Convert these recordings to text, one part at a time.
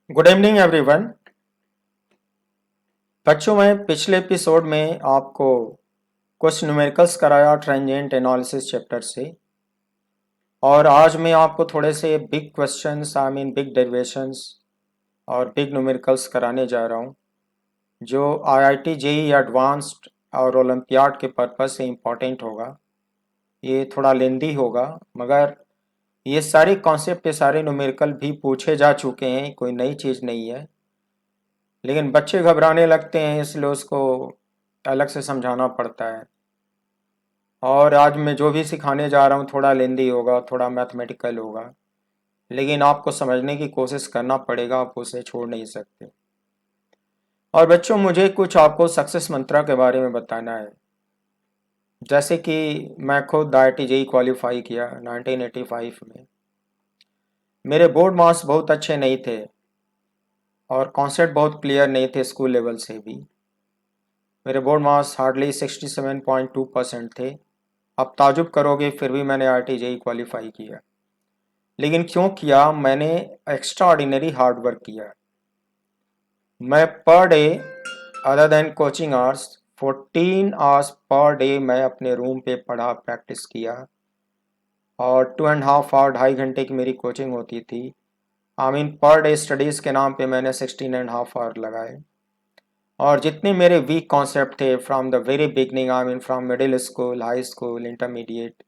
Good evening everyone. बच्चों, मैं पिछले एपिसोड में आपको कुछ न्यूमेरिकल्स कराया ट्रांजिएंट एनालिसिस चैप्टर से, और आज मैं आपको थोड़े से बिग क्वेश्चंस बिग डेरिवेशंस और बिग न्यूमेरिकल्स कराने जा रहा हूँ, जो आईआईटी जेईई एडवांस्ड और ओलंपियाड के पर्पज़ से इम्पोर्टेंट होगा। ये थोड़ा लेंदी होगा, मगर ये सारे कॉन्सेप्ट के सारे न्यूमेरिकल भी पूछे जा चुके हैं, कोई नई चीज़ नहीं है। लेकिन बच्चे घबराने लगते हैं, इसलिए उसको अलग से समझाना पड़ता है। और आज मैं जो भी सिखाने जा रहा हूँ थोड़ा लेंदी होगा, थोड़ा मैथमेटिकल होगा, लेकिन आपको समझने की कोशिश करना पड़ेगा, आप उसे छोड़ नहीं सकते। और बच्चों, मुझे कुछ आपको सक्सेस मंत्रा के बारे में बताना है। जैसे कि मैं खुद आईआईटी जेईई क्वालिफाई किया 1985 में। मेरे बोर्ड मार्क्स बहुत अच्छे नहीं थे और कॉन्सेप्ट बहुत क्लियर नहीं थे स्कूल लेवल से भी। मेरे बोर्ड मार्क्स हार्डली 67.2% थे। आप ताजुब करोगे, फिर भी मैंने आईआईटी जेईई क्वालिफाई किया। लेकिन क्यों किया? मैंने एक्स्ट्रा ऑर्डिनरी हार्ड वर्क किया। मैं per day, other than coaching hours, 14 hours per day मैं अपने रूम पे पढ़ा, प्रैक्टिस किया। और 2.5 आवर, 2.5 घंटे की मेरी कोचिंग होती थी। पर डे स्टडीज़ के नाम पे मैंने 16.5 आवर लगाए। और जितने मेरे वीक कॉन्सेप्ट थे from the very beginning, from middle school, high school, intermediate,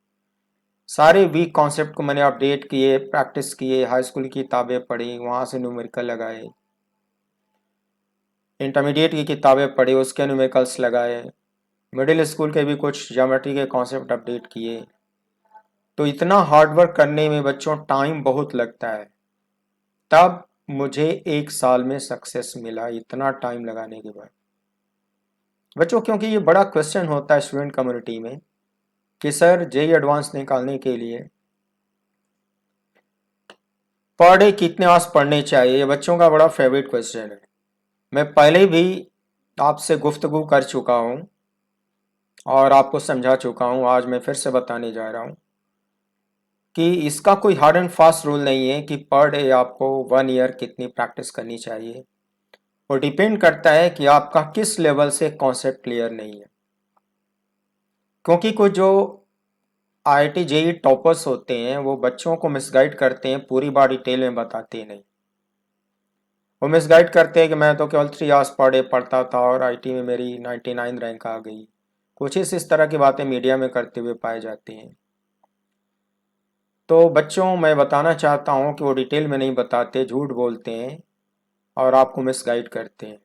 सारे वीक कॉन्सेप्ट को मैंने अपडेट किए, प्रैक्टिस किए, हाई स्कूल की किताबें पढ़ी, वहाँ से न्यूमेरिकल लगाए, इंटरमीडिएट की किताबें पढ़ी, उसके न्यूमेरिकल्स लगाए, मिडिल स्कूल के भी कुछ ज्योमेट्री के कॉन्सेप्ट अपडेट किए। तो इतना हार्ड वर्क करने में बच्चों टाइम बहुत लगता है। तब मुझे 1 साल में सक्सेस मिला, इतना टाइम लगाने के बाद। बच्चों, क्योंकि ये बड़ा क्वेश्चन होता है स्टूडेंट कम्युनिटी में कि सर जेईई एडवांस निकालने के लिए पर डे कितने आवर्स पढ़ने चाहिए, ये बच्चों का बड़ा फेवरेट क्वेश्चन है। मैं पहले भी आपसे गुफ्तगू कर चुका हूँ और आपको समझा चुका हूँ, आज मैं फिर से बताने जा रहा हूँ कि इसका कोई हार्ड एंड फास्ट रूल नहीं है कि पर डे आपको 1 ईयर कितनी प्रैक्टिस करनी चाहिए। वो डिपेंड करता है कि आपका किस लेवल से कॉन्सेप्ट क्लियर नहीं है। क्योंकि कुछ जो आईआईटी जेईई टॉपर्स होते हैं वो बच्चों को मिसगाइड करते हैं, पूरी बात डिटेल में बताते नहीं। वो मिसगाइड करते हैं कि मैं तो केवल 3 आवर्स पर डे पढ़ता था और आईटी में मेरी 99 रैंक आ गई। कुछ इस तरह की बातें मीडिया में करते हुए पाए जाते हैं। तो बच्चों, मैं बताना चाहता हूँ कि वो डिटेल में नहीं बताते, झूठ बोलते हैं और आपको मिसगाइड करते हैं।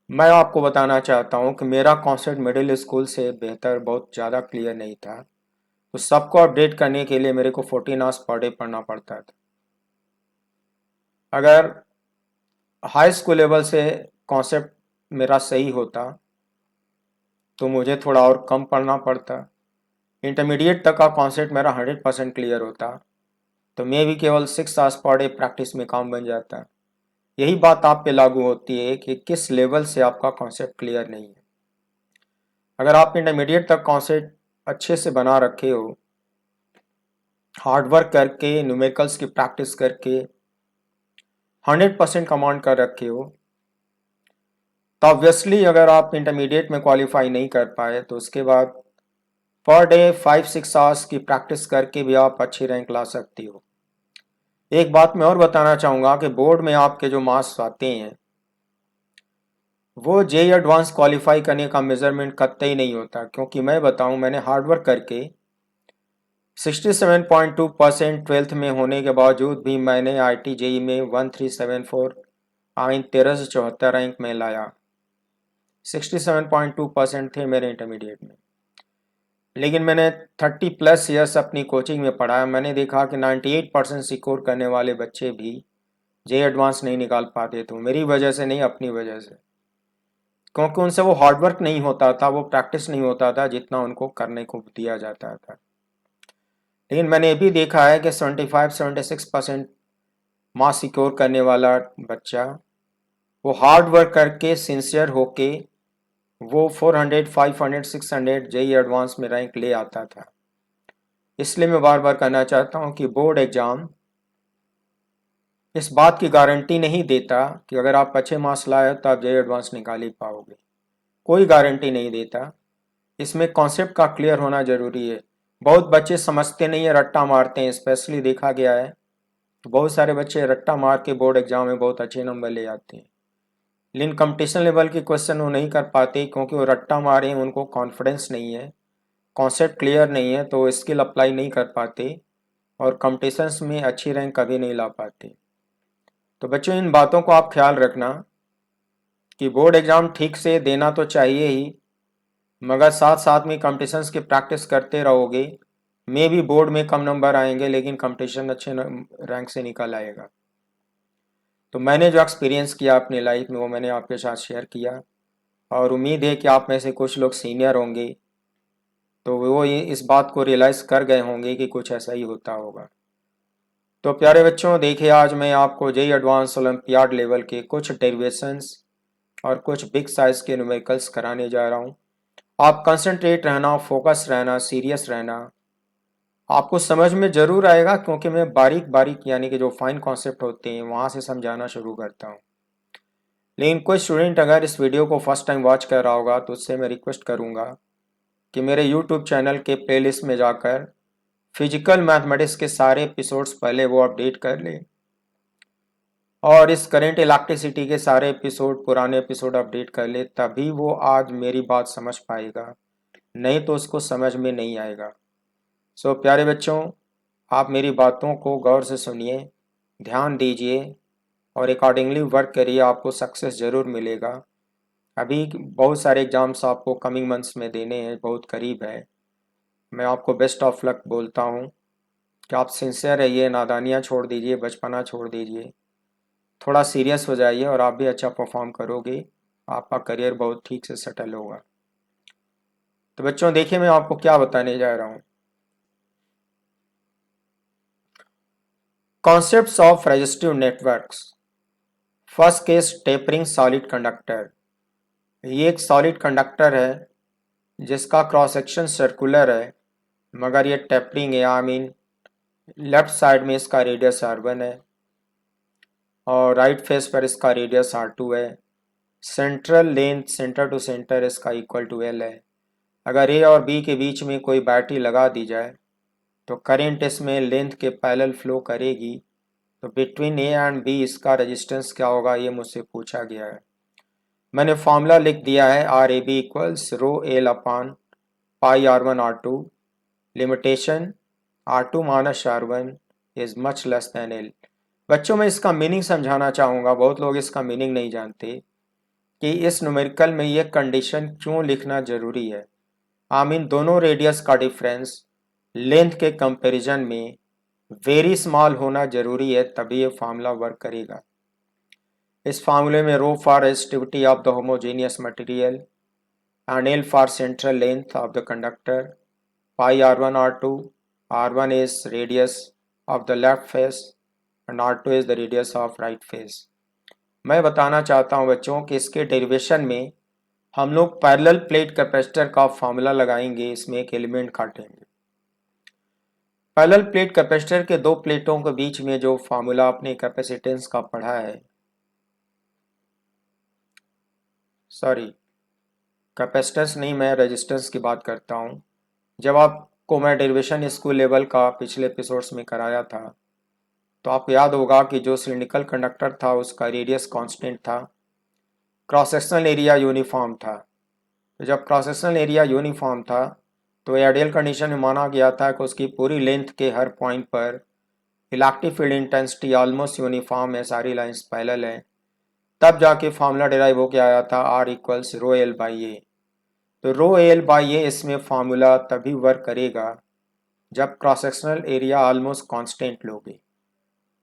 मैं आपको बताना चाहता हूँ कि मेरा कॉन्सेप्ट मिडिल स्कूल से बेहतर, बहुत ज़्यादा क्लियर नहीं था। तो सबको अपडेट करने के लिए मेरे को 14 आवर्स पर डे पढ़ना पड़ता था। अगर हाई स्कूल लेवल से कॉन्सेप्ट मेरा सही होता तो मुझे थोड़ा और कम पढ़ना पड़ता। इंटरमीडिएट तक का कॉन्सेप्ट मेरा 100% क्लियर होता तो मैं भी केवल 6 आवर्स पर डे प्रैक्टिस में काम बन जाता। यही बात आप पे लागू होती है कि किस लेवल से आपका कॉन्सेप्ट क्लियर नहीं है। अगर आप इंटरमीडिएट तक कॉन्सेप्ट अच्छे से बना रखे हो, हार्ड वर्क करके, न्यूमेरिकल्स की प्रैक्टिस करके 100% कमांड कर रखे हो, तो ऑब्वियसली अगर आप इंटरमीडिएट में क्वालिफाई नहीं कर पाए तो उसके बाद पर डे 5-6 आवर्स की प्रैक्टिस करके भी आप अच्छी रैंक ला सकती हो। एक बात मैं और बताना चाहूँगा कि बोर्ड में आपके जो मार्क्स आते हैं वो जेईई एडवांस क्वालिफाई करने का मेजरमेंट कतई नहीं होता। क्योंकि मैं बताऊँ, मैंने हार्ड वर्क करके 67.2% ट्वेल्थ में होने के बावजूद भी मैंने आईआईटी जेईई में 1374 1374 रैंक में लाया। 67.2% थे मेरे इंटरमीडिएट में। लेकिन मैंने 30+ ईयर्स अपनी कोचिंग में पढ़ा। मैंने देखा कि 98% स्कोर करने वाले बच्चे भी जे एडवांस नहीं निकाल पाते, तो मेरी वजह से नहीं, अपनी वजह से, क्योंकि उनसे वो हार्डवर्क नहीं होता था, वो प्रैक्टिस नहीं होता था जितना उनको करने को दिया जाता था। लेकिन मैंने ये भी देखा है कि 75-76% मार्क्स सिक्योर करने वाला बच्चा, वो हार्ड वर्क करके सिंसियर होके वो 400, 500, 600 जेई एडवांस में रैंक ले आता था। इसलिए मैं बार बार कहना चाहता हूँ कि बोर्ड एग्ज़ाम इस बात की गारंटी नहीं देता कि अगर आप अच्छे मार्क्स लाए तो आप जेई एडवांस निकाल ही पाओगे, कोई गारंटी नहीं देता। इसमें कॉन्सेप्ट का क्लियर होना जरूरी है। बहुत बच्चे समझते नहीं है, रट्टा मारते हैं, स्पेशली देखा गया है बहुत सारे बच्चे रट्टा मार के बोर्ड एग्जाम में बहुत अच्छे नंबर ले आते हैं, लेकिन कंपटीशन लेवल के क्वेश्चन वो नहीं कर पाते क्योंकि वो रट्टा मारे हैं, उनको कॉन्फिडेंस नहीं है, कॉन्सेप्ट क्लियर नहीं है, तो स्किल अप्लाई नहीं कर पाते और कंपटीशंस में अच्छी रैंक कभी नहीं ला पाते। तो बच्चों, इन बातों को आप ख्याल रखना कि बोर्ड एग्ज़ाम ठीक से देना तो चाहिए ही, मगर साथ साथ में कंपटीशंस की प्रैक्टिस करते रहोगे, मे भी बोर्ड में कम नंबर आएंगे लेकिन कंपटीशन अच्छे रैंक से निकल आएगा। तो मैंने जो एक्सपीरियंस किया अपनी लाइफ में वो मैंने आपके साथ शेयर किया, और उम्मीद है कि आप में से कुछ लोग सीनियर होंगे तो वो ये इस बात को रियलाइज़ कर गए होंगे कि कुछ ऐसा ही होता होगा। तो प्यारे बच्चों, देखिए आज मैं आपको जेई एडवांस ओलंपियाड लेवल के कुछ डेरिवेशंस और कुछ बिग साइज के न्यूमेरिकल्स कराने जा रहा हूँ। आप कंसंट्रेट रहना, फोकस रहना, सीरियस रहना, आपको समझ में ज़रूर आएगा क्योंकि मैं बारीक बारीक यानी कि जो फाइन कॉन्सेप्ट होते हैं वहाँ से समझाना शुरू करता हूँ। लेकिन कोई स्टूडेंट अगर इस वीडियो को फर्स्ट टाइम वॉच कर रहा होगा तो उससे मैं रिक्वेस्ट करूँगा कि मेरे यूट्यूब चैनल के प्लेलिस्ट में जाकर फिजिकल मैथमेटिक्स के सारे एपिसोड्स पहले वो अपडेट कर ले, और इस करेंट इलेक्ट्रिसिटी के सारे एपिसोड, पुराने एपिसोड अपडेट कर ले, तभी वो आज मेरी बात समझ पाएगा, नहीं तो उसको समझ में नहीं आएगा। सो प्यारे बच्चों, आप मेरी बातों को गौर से सुनिए, ध्यान दीजिए और अकॉर्डिंगली वर्क करिए, आपको सक्सेस ज़रूर मिलेगा। अभी बहुत सारे एग्ज़ाम्स आपको कमिंग मंथ्स में देने हैं, बहुत करीब है। मैं आपको बेस्ट ऑफ लक बोलता हूँ कि आप सिंसियर रहिए, नादानियाँ छोड़ दीजिए, बचपना छोड़ दीजिए, थोड़ा सीरियस हो जाइए और आप भी अच्छा परफॉर्म करोगे, आपका करियर बहुत ठीक से सेटल होगा। तो बच्चों देखिए, मैं आपको क्या बताने जा रहा हूँ। Concepts of resistive networks. First case, tapering solid conductor. ये एक सॉलिड कंडक्टर है जिसका क्रॉस सेक्शन सर्कुलर है, मगर ये टेपरिंग है, आई मीन लेफ्ट साइड में इसका रेडियस R1 है और राइट फेस पर इसका रेडियस R2 है। Central length centre to centre इसका इक्वल टू L है। अगर A और B के बीच में कोई बैटरी लगा दी जाए तो करंट इसमें लेंथ के पैरेलल फ्लो करेगी, तो बिटवीन A एंड B इसका रेजिस्टेंस क्या होगा, ये मुझसे पूछा गया है। मैंने फॉर्मूला लिख दिया है, RAB equals rho L upon pi R1 R2, limitation R2 minus R1 is much less than L। बच्चों, मैं इसका मीनिंग समझाना चाहूँगा, बहुत लोग इसका मीनिंग नहीं जानते कि इस न्यूमेरिकल में ये कंडीशन क्यों लिखना ज़रूरी है। आई मीन दोनों रेडियस का डिफरेंस लेंथ के कंपैरिजन में वेरी स्मॉल होना ज़रूरी है, तभी ये फार्मूला वर्क करेगा। इस फार्मूले में rho for resistivity of the homogeneous material and L for central length of the conductor, pi R1 R2, R1 is radius of the left face and R2 is the radius of right face। मैं बताना चाहता हूँ बच्चों कि इसके derivation में हम लोग पैरेलल प्लेट कैपेसिटर का फार्मूला लगाएंगे, इसमें एक एलिमेंट काटेंगे। पैरेलल प्लेट कैपेसिटर के दो प्लेटों के बीच में जो फार्मूला आपने कैपेसिटेंस का पढ़ा है, सॉरी कैपेसिटेंस नहीं, मैं रेजिस्टेंस की बात करता हूँ। जब आपको मैं डेरिवेशन स्कूल लेवल का पिछले एपिसोड्स में कराया था तो आपको याद होगा कि जो सिलिंड्रिकल कंडक्टर था उसका रेडियस कांस्टेंट था, क्रॉस सेक्शनल एरिया यूनिफॉर्म था। तो जब क्रॉस सेक्शनल एरिया यूनिफॉर्म था तो आइडियल कंडीशन में माना गया था कि उसकी पूरी लेंथ के हर पॉइंट पर electric field intensity almost uniform है, सारी लाइंस पैरेलल हैं। तब जाके फार्मूला डिराइव होके आया था R equals rho L by A. तो रो एल बाई ए इसमें फार्मूला तभी वर्क करेगा जब cross sectional area almost constant लोगे।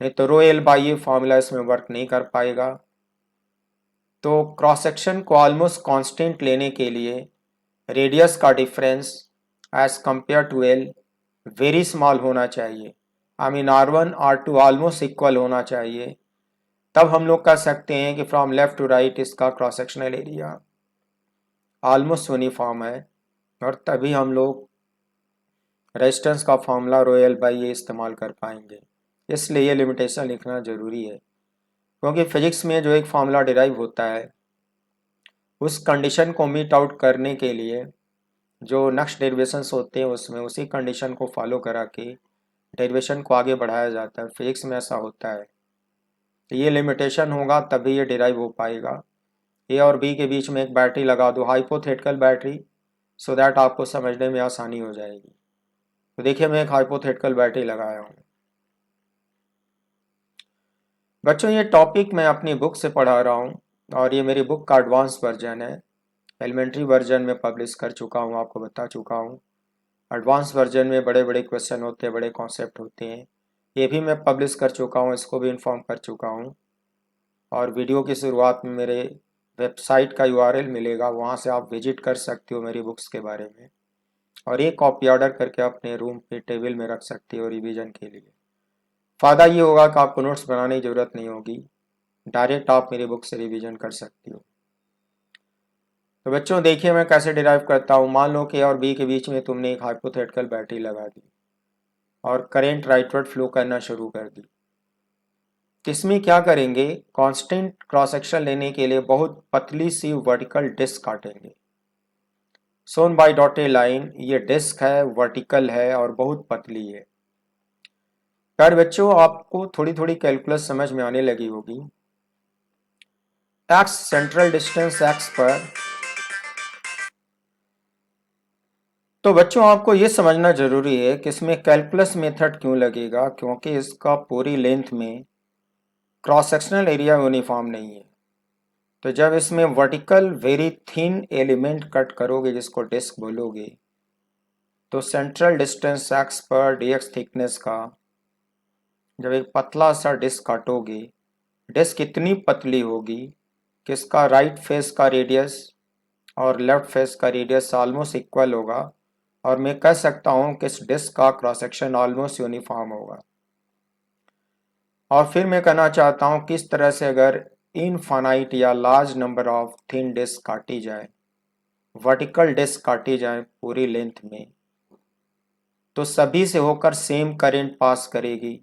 नहीं तो rho L by A formula इसमें वर्क नहीं कर पाएगा। तो क्रॉस सेक्शन को ऑलमोस्ट कांस्टेंट लेने के लिए रेडियस का difference as compare to L very small होना चाहिए। I mean R1 R2 almost equal होना चाहिए। तब हम लोग कह सकते हैं कि फ्रॉम लेफ्ट टू राइट इसका cross sectional area almost uniform है, और तभी हम लोग रेजिस्टेंस का फॉर्मूला रोयल बाई ये इस्तेमाल कर पाएंगे। इसलिए ये लिमिटेशन लिखना ज़रूरी है, क्योंकि फिजिक्स में जो एक फार्मूला डिराइव होता है उस कंडीशन को मीट आउट करने के लिए जो नेक्स्ट डेरिवेशंस होते हैं उसमें उसी कंडीशन को फॉलो करा के डेरिवेशन को आगे बढ़ाया जाता है। फिजिक्स में ऐसा होता है। तो ये लिमिटेशन होगा तभी ये डिराइव हो पाएगा। ए और बी के बीच में एक बैटरी लगा दो, हाइपोथेटिकल बैटरी, सो दैट आपको समझने में आसानी हो जाएगी। तो देखिए मैं एक हाइपोथेटिकल बैटरी लगाया हूँ। बच्चों ये टॉपिक मैं अपनी बुक से पढ़ा रहा हूँ और ये मेरी बुक का एडवांस वर्जन है। एलिमेंट्री वर्जन में पब्लिश कर चुका हूँ, आपको बता चुका हूँ। एडवांस वर्जन में बड़े बड़े क्वेश्चन होते हैं, बड़े कॉन्सेप्ट होते हैं, ये भी मैं पब्लिश कर चुका हूँ, इसको भी इन्फॉर्म कर चुका हूँ। और वीडियो की शुरुआत में मेरे वेबसाइट का URL मिलेगा, वहाँ से आप विजिट कर सकते हो मेरी बुक्स के बारे में, और एक कॉपी ऑर्डर करके अपने रूम पे टेबल में रख सकते हो रिवीजन के लिए। फ़ायदा ये होगा कि आपको नोट्स बनाने की ज़रूरत नहीं होगी, डायरेक्ट आप मेरी बुक से रिवीजन कर सकती हो। तो बच्चों देखिए मैं कैसे डिराइव करता हूँ। मान लो कि A और B के बीच में तुमने एक हाइपोथेटिकल बैटरी लगा दी और करंट राइटवर्ड फ्लो करना शुरू कर दी। इसमें क्या करेंगे, कांस्टेंट क्रॉस सेक्शन लेने के लिए बहुत पतली सी वर्टिकल डिस्क काटेंगे। सोन बाय डॉटेड लाइन, ये डिस्क है, वर्टिकल है और बहुत पतली है। यार बच्चों आपको थोड़ी थोड़ी कैलकुलस समझ में आने लगी होगी। एक्स सेंट्रल डिस्टेंस एक्स पर, तो बच्चों आपको ये समझना जरूरी है कि इसमें कैलकुलस मेथड क्यों लगेगा, क्योंकि इसका पूरी लेंथ में क्रॉस सेक्शनल एरिया यूनिफॉर्म नहीं है। तो जब इसमें vertical very thin element cut करोगे जिसको डिस्क बोलोगे, तो सेंट्रल डिस्टेंस एक्स पर dx थिकनेस का जब एक पतला सा डिस्क काटोगे, डिस्क इतनी पतली होगी कि इसका राइट फेस का रेडियस और लेफ्ट फेस का रेडियस ऑलमोस्ट इक्वल होगा, और मैं कह सकता हूँ कि इस डिस्क का क्रॉस सेक्शन ऑलमोस्ट यूनिफॉर्म होगा। और फिर मैं कहना चाहता हूँ किस तरह से अगर इनफाइनाइट या large number of thin disc काटी जाए, वर्टिकल डिस्क काटी जाए पूरी लेंथ में, तो सभी से होकर सेम करंट पास करेगी।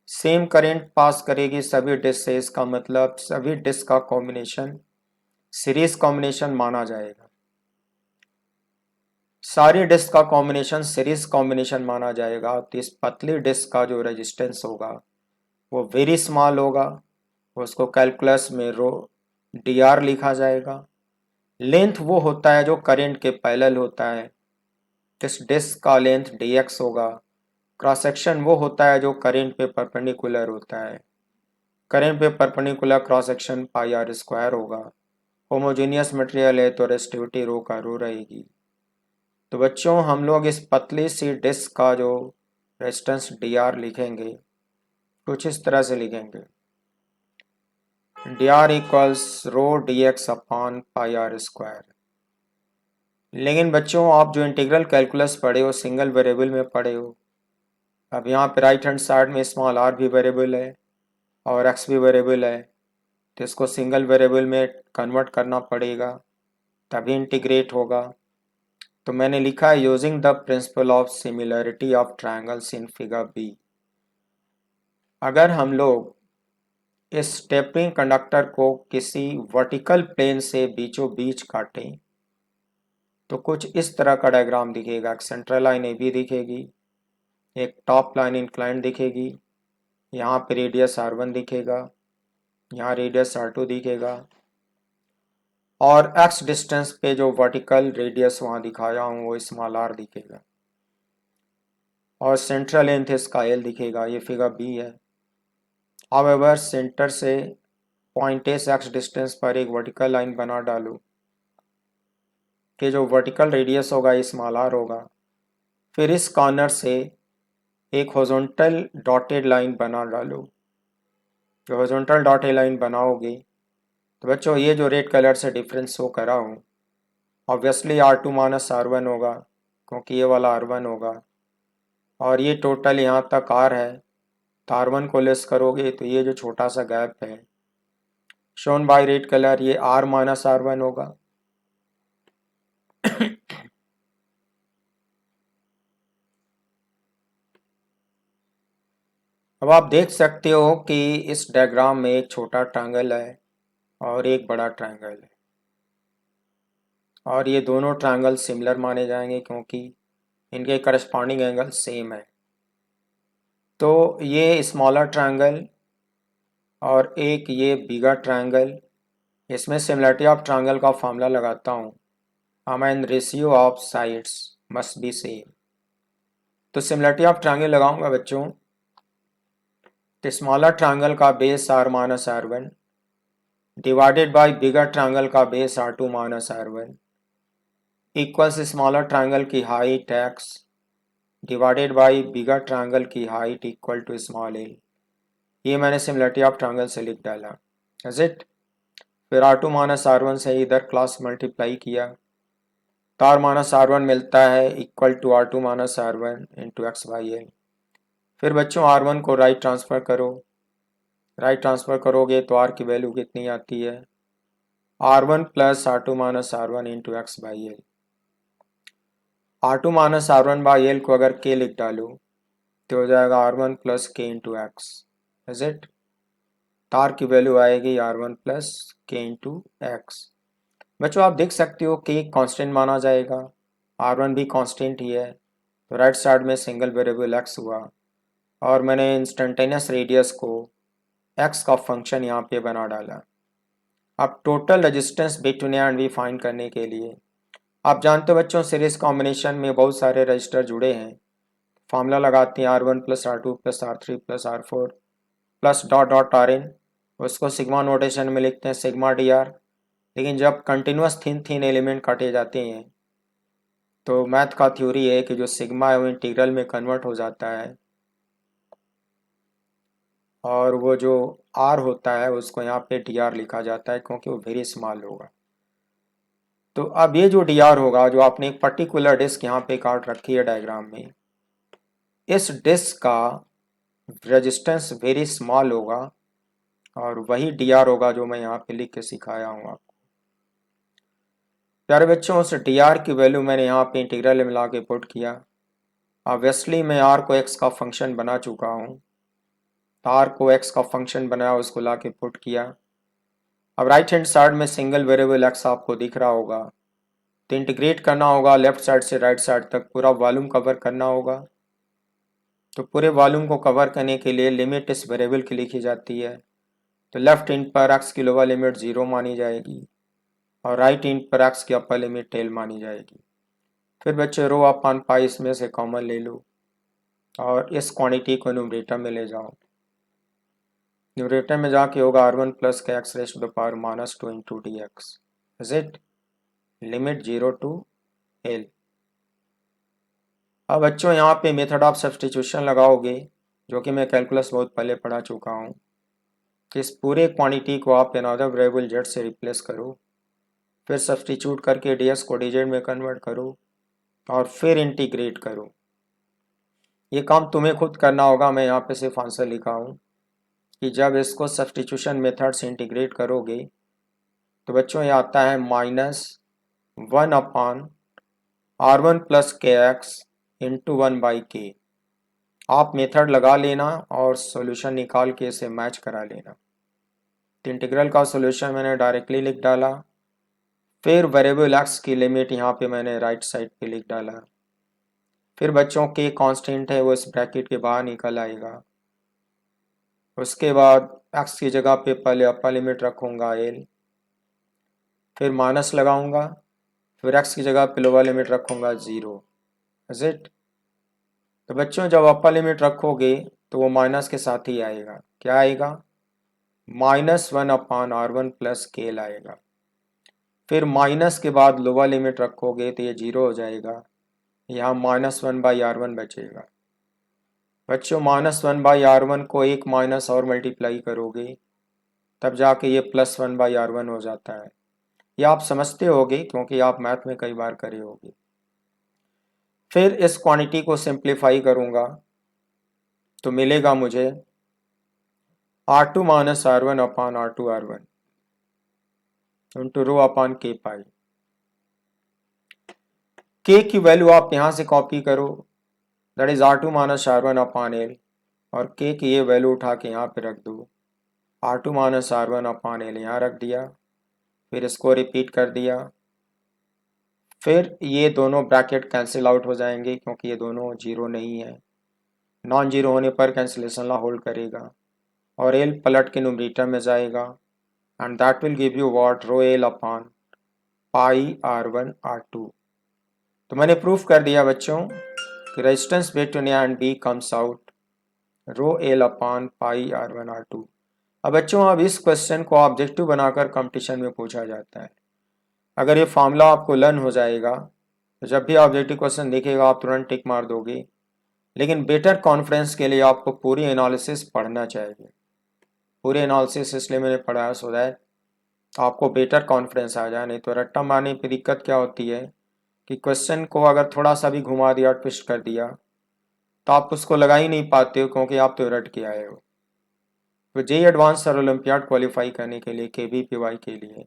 सेम करंट पास करेगी सभी डिस्क से, इसका मतलब सभी डिस्क का कॉम्बिनेशन सीरीज कॉम्बिनेशन माना जाएगा। सारी डिस्क का कॉम्बिनेशन सीरीज कॉम्बिनेशन माना जाएगा। तो इस पतली डिस्क का जो रेजिस्टेंस होगा वो वेरी स्मॉल होगा, उसको कैलकुलस में रो dr लिखा जाएगा। लेंथ वो होता है जो करंट के पैरेलल होता है, इस डिस्क का लेंथ dx होगा। क्रॉस सेक्शन वो होता है जो करंट पे परपेंडिकुलर होता है, करंट पे परपेंडिकुलर क्रॉस सेक्शन पाई r स्क्वायर होगा। होमोजेनियस मटेरियल है तो रेजिस्टिविटी रो का रो रहेगी। तो बच्चों हम लोग इस पतली सी डिस्क का जो रेजिस्टेंस dr लिखेंगे कुछ इस तरह से लिखेंगे, dr इक्वल्स रो dx upon pi r square. लेकिन बच्चों आप जो इंटीग्रल कैलकुलस पढ़े हो सिंगल वेरिएबल में पढ़े हो, अब यहाँ पे राइट हैंड साइड में स्मॉल r भी वेरिएबल है और x भी वेरिएबल है, तो इसको सिंगल वेरिएबल में कन्वर्ट करना पड़ेगा तभी इंटीग्रेट होगा। तो मैंने लिखा है using the principle of similarity of triangles in figure B. अगर हम लोग इस टेपरिंग कंडक्टर को किसी वर्टिकल प्लेन से बीचों बीच काटें तो कुछ इस तरह का डायग्राम दिखेगा। एक सेंट्रल लाइन ए बी दिखेगी, एक टॉप लाइन इंक्लाइन दिखेगी, यहाँ पे रेडियस r1 दिखेगा, यहाँ रेडियस r2 दिखेगा, और x डिस्टेंस पे जो वर्टिकल रेडियस वहाँ दिखाया हूँ वो स्मॉल r दिखेगा, और सेंट्रल लेंथ इसका l दिखेगा। ये फिगर बी है। हाउएवर सेंटर से पॉइंट ए से x डिस्टेंस पर एक वर्टिकल लाइन बना डालो कि जो वर्टिकल रेडियस होगा स्मॉल r होगा। फिर इस कॉर्नर से एक हॉरिजॉन्टल डॉटेड लाइन बना डालो। जो हॉरिजॉन्टल डॉटेड लाइन बनाओगे तो बच्चों ये जो रेड कलर से डिफरेंस शो करा हूँ, ऑब्वियसली R2 माइनस R1 होगा, क्योंकि ये वाला R1 होगा, और ये टोटल यहाँ तक R है, तो R1 को लेस करोगे तो ये जो छोटा सा गैप है शोन बाय रेड कलर, ये R माइनस R1 होगा। अब आप देख सकते हो कि इस डायग्राम में एक छोटा ट्रायंगल है और एक बड़ा ट्रायंगल है, और ये दोनों ट्रायंगल सिमिलर माने जाएंगे क्योंकि इनके करस्पॉन्डिंग एंगल सेम है। तो ये स्मॉलर ट्रायंगल और एक ये बिगर ट्रायंगल, इसमें सिमिलरिटी ऑफ ट्रायंगल का फॉर्मूला लगाता हूँ, and ratio of sides must be same. तो सिमिलरिटी ऑफ ट्रायंगल लगाऊंगा बच्चों, तो स्मॉलर ट्रायंगल का base R minus R1 divided by bigger triangle का base R2 minus R1 equals smaller triangle की height x divided by bigger triangle की height equal to small l। ये मैंने similarity of triangle से लिख डाला, is it. फिर R2 minus R1 से इधर क्लास मल्टीप्लाई किया तो R माइनस R1 मिलता है equal to R2 minus R1 into x by L. फिर बच्चों R1 को राइट ट्रांसफ़र करो, राइट ट्रांसफ़र करोगे तो R की वैल्यू कितनी आती है, R1 plus R2 minus R1 into x by L. R2 minus R1 by L को अगर K लिख डालो तो हो जाएगा R1 plus K into x, is it. तार की वैल्यू आएगी R1 plus K into x. बच्चों आप देख सकते हो कि कांस्टेंट माना जाएगा, R1 भी कांस्टेंट ही है, तो राइट साइड में सिंगल वेरिएबल x हुआ, और मैंने इंस्टेंटेनियस रेडियस को x का फंक्शन यहाँ पे बना डाला। अब total resistance between A and B find करने के लिए आप जानते हो बच्चों सीरीज कॉम्बिनेशन में बहुत सारे रजिस्टर जुड़े हैं, फार्मूला लगाते हैं R1 plus R2 plus R3 plus R4 plus dot dot Rn, उसको सिग्मा नोटेशन में लिखते हैं सिग्मा dr। लेकिन जब कंटिन्यूस थिन थिन एलिमेंट काटे जाते हैं तो मैथ का थ्योरी है कि जो सिग्मा है वो इंटीग्रल में कन्वर्ट हो जाता है, और वो जो R होता है उसको यहाँ पे dr लिखा जाता है क्योंकि वो वेरी स्मॉल होगा। तो अब ये जो dr होगा, जो आपने एक पर्टिकुलर डिस्क यहाँ पे काट रखी है डायग्राम में, इस डिस्क का रेजिस्टेंस वेरी स्मॉल होगा, और वही dr होगा जो मैं यहाँ पे लिख के सिखाया हूँ आपको। प्यारे बच्चों उस dr की वैल्यू मैंने यहाँ पे इंटीग्रल में मिला के पुट किया। ऑब्वियसली मैं r को x का फंक्शन बना चुका हूँ, तो r को x का फंक्शन बनाया, उसको ला के पुट किया। अब राइट हैंड साइड में सिंगल वेरिएबल x आपको दिख रहा होगा, तो इंटीग्रेट करना होगा लेफ्ट साइड से राइट साइड तक, पूरा वॉल्यूम कवर करना होगा। तो पूरे वॉल्यूम को कवर करने के लिए लिमिट इस वेरिएबल की लिखी जाती है, तो लेफ्ट इंड पर x की लोअर लिमिट 0 मानी जाएगी और राइट इंड पर x की अपर लिमिट टेल मानी जाएगी। फिर बच्चे रो अपन पाई इसमें से कॉमन ले लो और इस क्वांटिटी को न्यूमरेटर में ले जाओ। न्यूमरेटर में जाके होगा R1 plus K x raise to the power minus 2 into d x, is it, limit 0 to L। अब बच्चों यहाँ पे मेथड ऑफ सब्स्टिट्यूशन लगाओगे, जो कि मैं कैलकुलस बहुत पहले पढ़ा चुका हूँ, कि इस पूरे क्वांटिटी को आप अनदर वेरिएबल जेड से रिप्लेस करो, फिर सब्स्टिट्यूट करके ds को dz में कन्वर्ट करो और फिर इंटीग्रेट करो। ये काम तुम्हें खुद करना होगा, मैं यहाँ पे सिर्फ आंसर लिखा हूँ कि जब इसको सब्स्टिट्यूशन मेथड से इंटीग्रेट करोगे तो बच्चों ये आता है -1 अपान R1 plus K x into 1 by के। आप मेथड लगा लेना और सॉल्यूशन निकाल के इसे मैच करा लेना। तो इंटीग्रल का सॉल्यूशन मैंने डायरेक्टली लिख डाला, फिर वेरिएबल एक्स की लिमिट यहाँ पे मैंने राइट साइड पे लिख डाला। फिर बच्चों के कांस्टेंट है वो इस ब्रैकेट के बाहर निकल आएगा। उसके बाद एक्स की जगह पे पहले अपर लिमिट रखूँगा L, फिर माइनस लगाऊंगा, फिर एक्स की जगह पे लोअर लिमिट रखूँगा 0, इज इट। तो बच्चों जब अपर लिमिट रखोगे तो वो माइनस के साथ ही आएगा, क्या आएगा, -1 अपान R1 प्लस के आएगा। फिर माइनस के बाद लोअर लिमिट रखोगे तो ये 0 हो जाएगा, यहाँ -1 बाई R1 बचेगा। बच्चों -1/R1 को एक माइनस और मल्टीप्लाई करोगे तब जाके ये +1/R1 हो जाता है। ये आप समझते होगे क्योंकि आप मैथ में कई बार करे होगे। फिर इस क्वांटिटी को सिंप्लीफाई करूँगा तो मिलेगा मुझे R2 - R1 upon R2 R1 into rho upon K पाई। K की वैल्यू आप यहाँ से कॉपी करो, that is R2 - R1 upon L, और K की ये वैल्यू उठा के यहाँ पे रख दो, R2 - R1 अपॉन L यहाँ रख दिया, फिर इसको रिपीट कर दिया, फिर ये दोनों ब्रैकेट कैंसिल आउट हो जाएंगे क्योंकि ये दोनों जीरो नहीं है, नॉन जीरो होने पर कैंसिलेशन लॉ होल्ड करेगा और L पलट के न्यूमरेटर में जाएगा and that will give you what rho L upon pi R1 R2। तो मैंने प्रूफ कर दिया बच्चों कि resistance between A and B comes out rho L upon pi R1 R2। अब बच्चों अब इस क्वेश्चन को ऑब्जेक्टिव बनाकर कंपटीशन में पूछा जाता है। अगर ये फॉर्मूला आपको लर्न हो जाएगा तो जब भी ऑब्जेक्टिव क्वेश्चन दिखेगा आप तुरंत टिक मार दोगे, लेकिन बेटर कॉन्फिडेंस के लिए आपको पूरी एनालिसिस पढ़ना चाहिए। पूरी एनालिसिस इसलिए मैंने पढ़ाया सो दैट आपको बेटर कॉन्फिडेंस आ जाए, नहीं तो रट्टा मारने पर दिक्कत क्या होती है कि क्वेश्चन को अगर थोड़ा सा भी घुमा दिया, ट्विस्ट कर दिया, तो आप उसको लगा ही नहीं पाते हो क्योंकि आप तो रट के आए हो। तो जेईई एडवांस और ओलंपियाड क्वालिफाई करने के लिए KVPY के लिए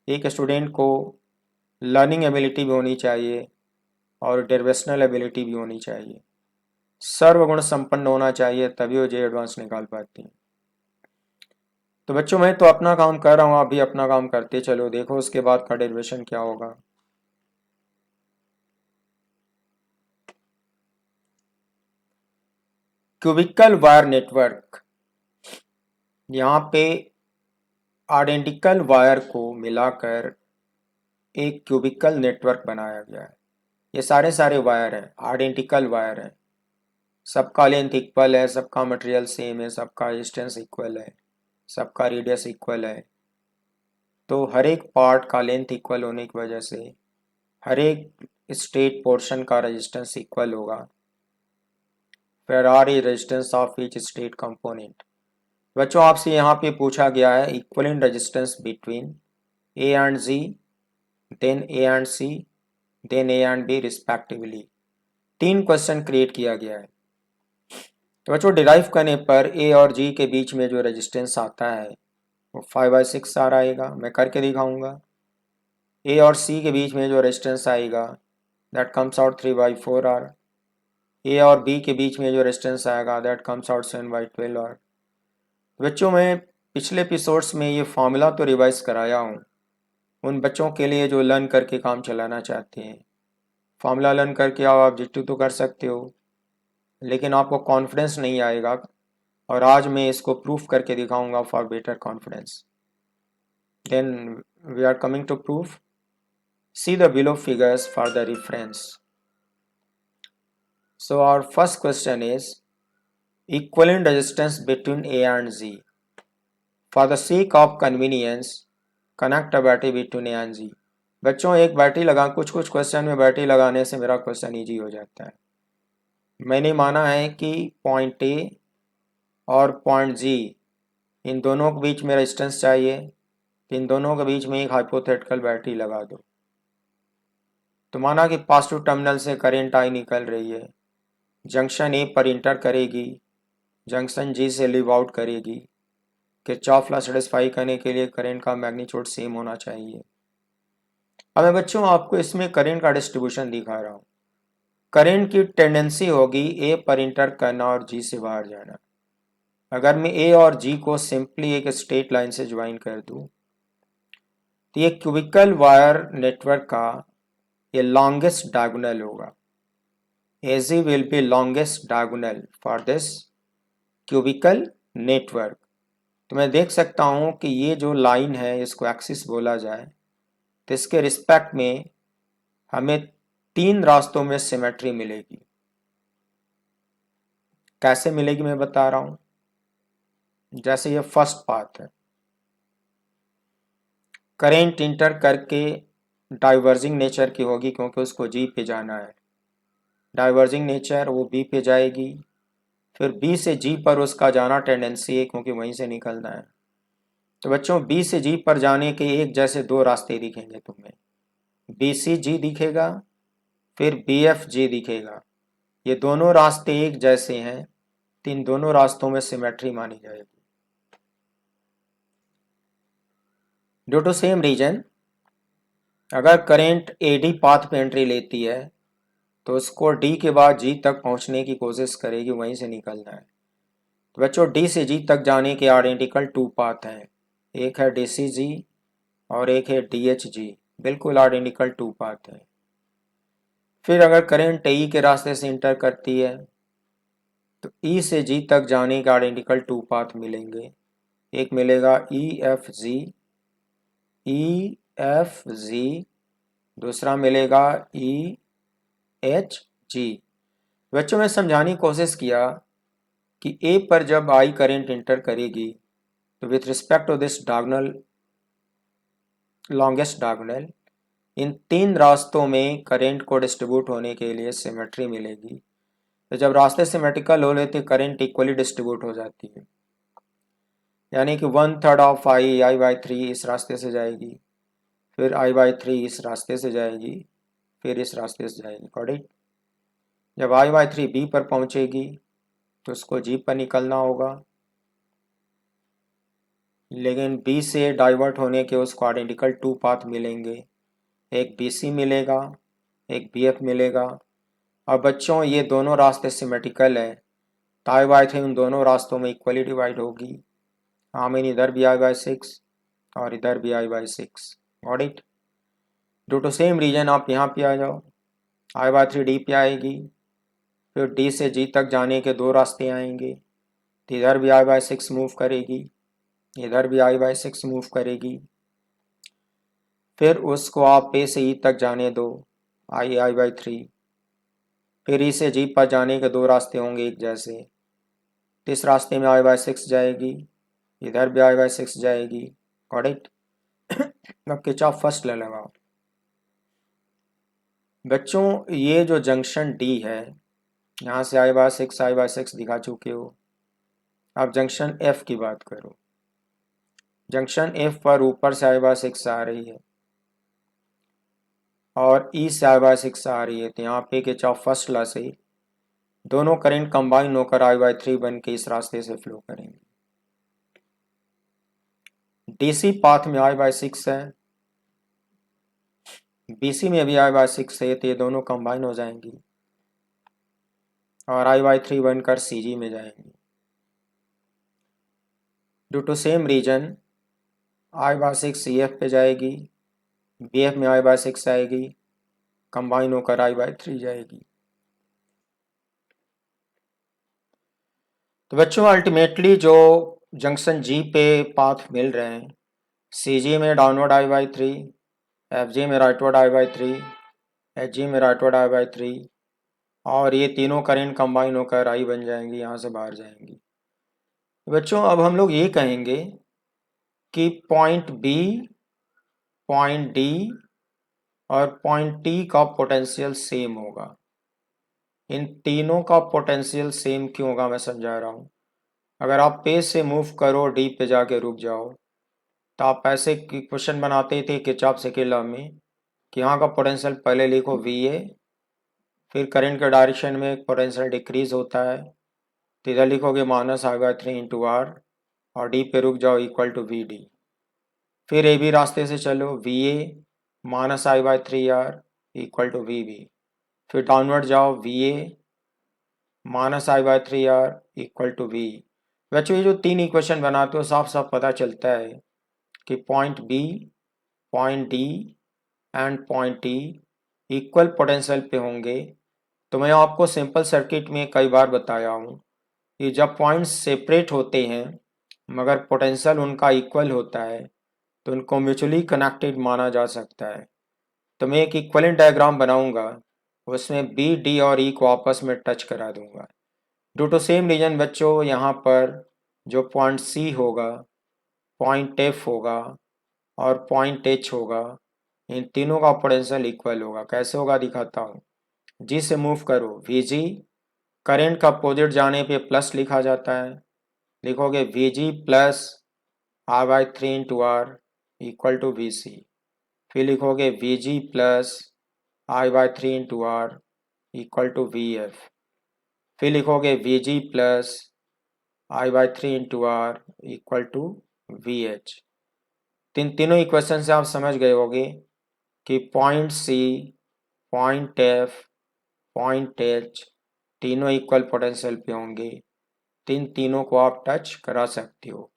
एक स्टूडेंट को लर्निंग एबिलिटी भी होनी चाहिए और डेरिवेशनल एबिलिटी भी होनी चाहिए, सर्वगुण संपन्न होना चाहिए, तभी वो जेईई एडवांस निकाल पाती हैं। तो बच्चों मैं तो अपना काम कर रहा हूँ, आप भी अपना काम करते चलो, देखो उसके बाद का डेरिवेशन क्या होगा। क्यूबिकल वायर नेटवर्क, यहाँ पे आइडेंटिकल वायर को मिलाकर एक क्यूबिकल नेटवर्क बनाया गया है। ये सारे वायर हैं, आइडेंटिकल वायर हैं, सबका लेंथ इक्वल है, सबका मटेरियल सेम है, सबका डिस्टेंस इक्वल है, सबका रेडियस इक्वल है। तो हर एक पार्ट का लेंथ इक्वल होने की वजह से हर एक स्टेट पोर्शन का रेजिस्टेंस इक्वल होगा। फिर R E resistance of each state component. बच्चों आपसे यहाँ पे पूछा गया है equivalent resistance between A and G, then A and C, then A and B respectively. 3 question create किया गया है। तो बच्चों डिराइव करने पर ए और जी के बीच में जो रेजिस्टेंस आता है वो 5/6 आएगा, मैं करके दिखाऊंगा। ए और सी के बीच में जो रेजिस्टेंस आएगा दैट कम्स आउट 3/4 ए और बी के बीच में जो रेजिस्टेंस आएगा दैट कम्स आउट 7/12 बच्चों मैं पिछले एपिसोड्स में ये फॉर्मूला तो रिवाइज कराया हूँ उन बच्चों के लिए जो लर्न करके काम चलाना चाहते हैं। फॉर्मूला लर्न करके आप ऑब्जेक्टिव तो कर सकते हो, लेकिन आपको कॉन्फिडेंस नहीं आएगा, और आज मैं इसको प्रूफ करके दिखाऊंगा for better confidence. Then we are coming to proof, see the below figures for the reference. So our first question is equivalent resistance between A and Z. For the sake of convenience, connect a battery between A and Z. बच्चों एक battery लगा, कुछ question में battery लगाने से मेरा question easy हो जाता है। मैंने माना है कि पॉइंट ए और पॉइंट जी इन दोनों के बीच में रेजिस्टेंस चाहिए, इन दोनों के बीच में एक हाइपोथेटिकल बैटरी लगा दो। तो माना कि पॉजिटिव टर्मिनल से करंट आई निकल रही है, जंक्शन ए पर इंटर करेगी, जंक्शन जी से लीव आउट करेगी। किरचॉफ लॉ सेटिस्फाई करने के लिए करंट का मैग्नीट्यूड सेम होना चाहिए। अब मैं बच्चों आपको इसमें करंट का डिस्ट्रीब्यूशन दिखा रहा हूँ। करंट की टेंडेंसी होगी ए पर इंटर करना और जी से बाहर जाना। अगर मैं ए और जी को सिंपली एक स्ट्रेट लाइन से ज्वाइन कर दूं तो ये क्यूबिकल वायर नेटवर्क का ये लॉन्गेस्ट डायगोनल होगा। AZ will be longest diagonal for this cubical network। तो मैं देख सकता हूँ कि ये जो लाइन है इसको एक्सिस बोला जाए, तो इसके रिस्पेक्ट में हमें 3 रास्तों में सिमेट्री मिलेगी। कैसे मिलेगी मैं बता रहा हूँ। जैसे ये फर्स्ट पाथ है, करेंट इंटर करके डाइवर्जिंग नेचर की होगी क्योंकि उसको जी पे जाना है, डाइवर्जिंग नेचर वो बी पे जाएगी, फिर बी से जी पर उसका जाना टेंडेंसी है क्योंकि वहीं से निकलना है। तो बच्चों बी से जी पर जाने के एक जैसे दो रास्ते दिखेंगे तुम्हें, बी सी जी दिखेगा, फिर बी एफ जी दिखेगा। ये दोनों रास्ते एक जैसे हैं, तो इन दोनों रास्तों में सिमेट्री मानी जाएगी। ड्यू टू सेम रीजन, अगर करंट एडी पाथ पे एंट्री लेती है तो उसको डी के बाद जी तक पहुंचने की कोशिश करेगी, वहीं से निकलना है। तो बच्चों डी से जी तक जाने के आइडेंटिकल टू पाथ हैं, एक है डी सी जी और एक है डी एच जी, बिल्कुल आइडेंटिकल टू पाथ है। फिर अगर करंट ई के रास्ते से इंटर करती है तो ई से जी तक जाने के आइडेंटिकल टू पाथ मिलेंगे, एक मिलेगा ई एफ जी, दूसरा मिलेगा ई एच जी। बच्चों में समझाने की कोशिश किया कि ए पर जब आई करंट इंटर करेगी तो with respect to this diagonal, longest diagonal, इन तीन रास्तों में करंट को डिस्ट्रीब्यूट होने के लिए सिमेट्री मिलेगी। तो जब रास्ते सिमेट्रिकल हो लेते करंट इक्वली डिस्ट्रीब्यूट हो जाती है, यानी कि 1/3 ऑफ आई/3 इस रास्ते से जाएगी, फिर I/3 इस रास्ते से जाएगी, फिर इस रास्ते से जाएगी। करेक्ट। जब I/3 बी पर पहुंचेगी तो उसको जी पर निकलना होगा, लेकिन बी से डाइवर्ट होने के उसको आइडेंटिकल टू पाथ मिलेंगे, एक बी सी मिलेगा, एक बी एफ मिलेगा। अब बच्चों ये दोनों रास्ते सिमेट्रिकल है, तो I/3 उन दोनों रास्तों में इक्वली डिवाइड होगी। आई मीन इधर भी I/6 और इधर भी I/6। Got it. Due to same reason आप यहाँ पे आ जाओ, I/3 डी पे आएगी, फिर डी से जी तक जाने के दो रास्ते आएंगे, तो इधर भी I/6 मूव करेगी, इधर भी I/6 मूव करेगी। फिर उसको आप ए से ई तक जाने दो, I/3, फिर ई से जी पर जाने के दो रास्ते होंगे एक जैसे, तो इस रास्ते में I/6 जाएगी, इधर भी I/6 जाएगी। Got it. अब किरचॉफ फर्स्ट ले लगाओ। बच्चों ये जो जंक्शन डी है, यहाँ से I/6 दिखा चुके हो। अब जंक्शन एफ की बात करो, जंक्शन एफ पर ऊपर से I/6 आ रही है और ई से I/6 आ रही है, तो यहाँ पे किरचॉफ फर्स्ट लॉ से दोनों करंट कंबाइन होकर I/3 बन के इस रास्ते से फ्लो करेंगे। डीसी पाथ में I/6 है, बीसी में भी I/6 है, तो ये दोनों कंबाइन हो जाएंगी और I/3 बनकर सीजी में जाएंगी। Due to same reason I/6 CF पे जाएगी, BF में I/6 आएगी, कंबाइन होकर I/3 जाएगी। तो बच्चों अल्टीमेटली जो जंक्शन जी पे पाथ मिल रहे हैं, CG में डाउनवर्ड I/3, FG में राइटवर्ड I/3, HG में राइटवर्ड I/3, और ये तीनों करंट कंबाइन होकर I बन जाएंगी, यहाँ से बाहर जाएंगी। तो बच्चों अब हम लोग ये कहेंगे कि पॉइंट B, पॉइंट D और पॉइंट T का पोटेंशियल सेम होगा। इन तीनों का पोटेंशियल सेम क्यों होगा मैं समझा रहा हूँ। अगर आप पे से मूव करो डी पे जाके रुक जाओ, तो आप ऐसे क्वेश्चन बनाते थे किरचॉफ सेकंड लॉ में कि यहाँ का पोटेंशियल पहले लिखो VA, फिर करंट के डायरेक्शन में पोटेंशियल डिक्रीज होता है, तो इधर लिखोगे -I/3 इंटू आर और डी पे रुक जाओ इक्वल टू VD। फिर ए बी रास्ते से चलो, VA -I/3R equal to VB। फिर डाउनवर्ड जाओ, VA -I/3R equal to V। बच्चों ये जो तीन इक्वेशन बनाते हो साफ साफ पता चलता है कि point B, point D and point T equal potential पे होंगे। तो मैं आपको सिंपल सर्किट में कई बार बताया हूँ कि जब पॉइंट्स सेपरेट होते हैं मगर पोटेंशियल उनका इक्वल होता है तो उनको म्यूचुअली कनेक्टेड माना जा सकता है। तो मैं एक इक्वलेंट डायग्राम बनाऊंगा, उसमें B, D और E को आपस में टच करा दूंगा। ड्यू टू सेम रीजन बच्चों यहाँ पर जो पॉइंट C होगा, पॉइंट F होगा और पॉइंट H होगा, इन तीनों का पोटेंशियल इक्वल होगा। कैसे होगा दिखाता हूँ। जी से मूव करो, VG करंट का अपोजिट जाने पे प्लस लिखा जाता है, लिखोगे Vg plus I/3 into R equal to Vc। फिर लिखोगे Vg plus I/3 into R equal to Vf। फिर लिखोगे Vg plus I/3 into R equal to Vh। तीनों इक्वेशन से आप समझ गए होंगे कि point C, point F, point H तीनों इक्वल पोटेंशियल पे होंगे। तीनों को आप टच करा सकते हो।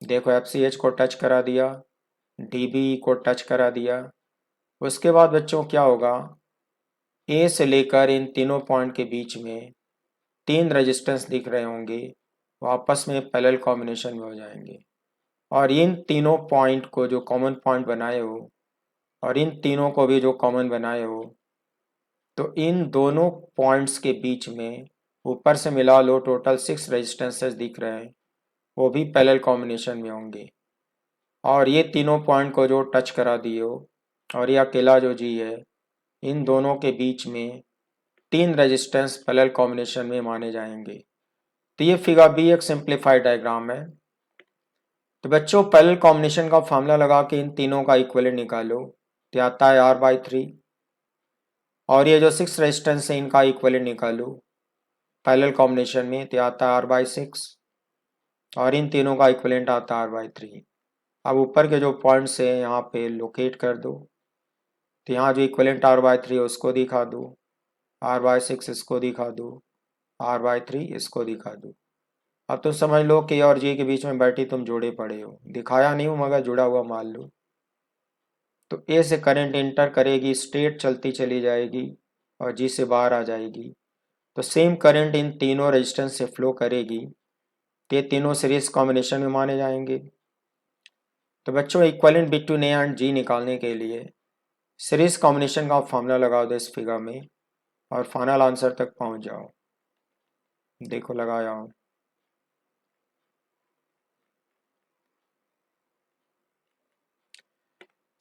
देखो FCH को टच करा दिया, DBE को टच करा दिया। उसके बाद बच्चों क्या होगा, ए से लेकर इन तीनों पॉइंट के बीच में 3 रेजिस्टेंस दिख रहे होंगे, वो आपस में पैरेलल कॉम्बिनेशन में हो जाएंगे। और इन तीनों पॉइंट को जो कॉमन पॉइंट बनाए हो और इन तीनों को भी जो कॉमन बनाए हो, तो इन दोनों पॉइंट्स के बीच में ऊपर से मिला लो टोटल 6 रेजिस्टेंसेस दिख रहे हैं, वो भी पैरेलल कॉम्बिनेशन में होंगे। और ये तीनों पॉइंट को जो टच करा दिए हो और ये अकेला जो जी है, इन दोनों के बीच में 3 रेजिस्टेंस पैरेलल कॉम्बिनेशन में माने जाएंगे। तो ये फिगर भी एक सिंप्लीफाइड डायग्राम है। तो बच्चों पैरेलल कॉम्बिनेशन का फॉर्मूला लगा के इन तीनों का इक्विवेलेंट निकालो, तो आता है R/3। और ये जो 6 रेजिस्टेंस है इनका इक्विवेलेंट निकालो पैरेलल कॉम्बिनेशन में, तो आता है R/6। और इन तीनों का इक्विवेलेंट आता है R/3। अब ऊपर के जो पॉइंट्स है यहाँ पे लोकेट कर दो, तो यहाँ जो इक्विवेलेंट R/3 है उसको दिखा दो, R/6 इसको दिखा दो, R/3 इसको दिखा दो। अब तो समझ लो कि और जी के बीच में बैठी तुम जोड़े पड़े हो, दिखाया नहीं हूँ मगर जुड़ा हुआ मान लो। तो ए से करंट इंटर करेगी, स्ट्रेट चलती चली जाएगी और जी से बाहर आ जाएगी। तो सेम करंट इन तीनों रेजिस्टेंस से फ्लो करेगी, तो ये तीनों सीरीज कॉम्बिनेशन में माने जाएंगे। तो बच्चों इक्विवेलेंट बिटवीन ए एंड जी निकालने के लिए सीरीज कॉम्बिनेशन का फॉर्मूला लगा दो इस फिगर में और फाइनल आंसर तक पहुंच जाओ। देखो लगाया हूँ।